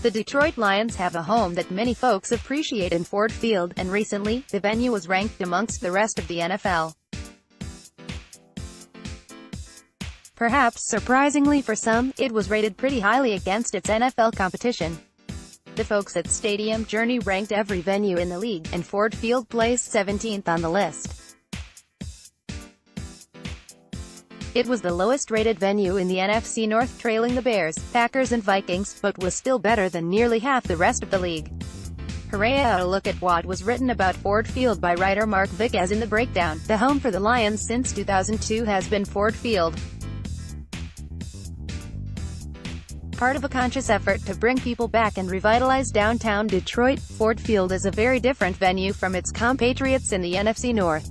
The Detroit Lions have a home that many folks appreciate in Ford Field, and recently, the venue was ranked amongst the rest of the NFL. Perhaps surprisingly for some, it was rated pretty highly against its NFL competition. The folks at Stadium Journey ranked every venue in the league, and Ford Field placed 17th on the list. It was the lowest-rated venue in the NFC North, trailing the Bears, Packers and Vikings, but was still better than nearly half the rest of the league. Hooray! A look at what was written about Ford Field by writer Mark Vickers in The Breakdown. The home for the Lions since 2002 has been Ford Field. Part of a conscious effort to bring people back and revitalize downtown Detroit, Ford Field is a very different venue from its compatriots in the NFC North.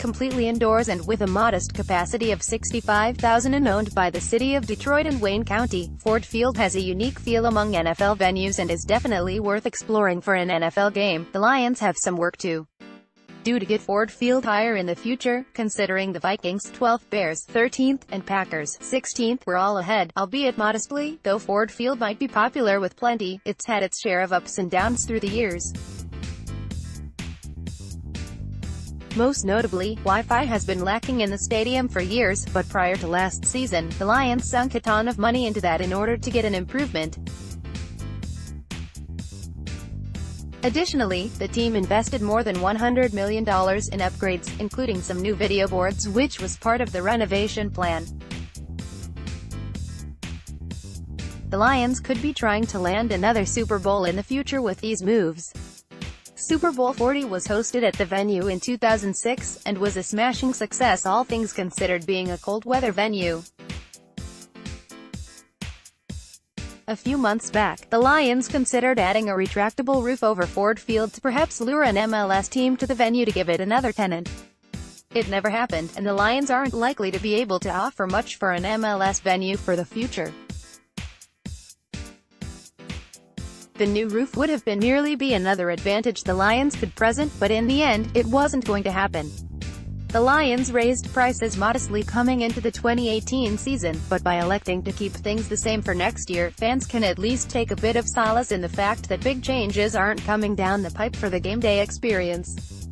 Completely indoors and with a modest capacity of 65,000 and owned by the city of Detroit and Wayne County, Ford Field has a unique feel among NFL venues and is definitely worth exploring for an NFL game. The Lions have some work to do to get Ford Field higher in the future, considering the Vikings 12th, Bears 13th, and Packers 16th were all ahead, albeit modestly. Though Ford Field might be popular with plenty, it's had its share of ups and downs through the years. Most notably, Wi-Fi has been lacking in the stadium for years, but prior to last season, the Lions sunk a ton of money into that in order to get an improvement. Additionally, the team invested more than $100 million in upgrades, including some new video boards, which was part of the renovation plan. The Lions could be trying to land another Super Bowl in the future with these moves. Super Bowl 40 was hosted at the venue in 2006, and was a smashing success, all things considered, being a cold-weather venue. A few months back, the Lions considered adding a retractable roof over Ford Field to perhaps lure an MLS team to the venue to give it another tenant. It never happened, and the Lions aren't likely to be able to offer much for an MLS venue for the future. The new roof would have been merely be another advantage the Lions could present, but in the end, it wasn't going to happen. The Lions raised prices modestly coming into the 2018 season, but by electing to keep things the same for next year, fans can at least take a bit of solace in the fact that big changes aren't coming down the pipe for the game day experience.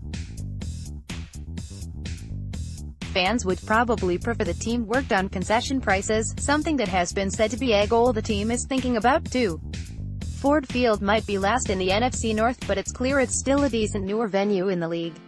Fans would probably prefer the team worked on concession prices, something that has been said to be a goal the team is thinking about too. Ford Field might be last in the NFC North, but it's clear it's still a decent newer venue in the league.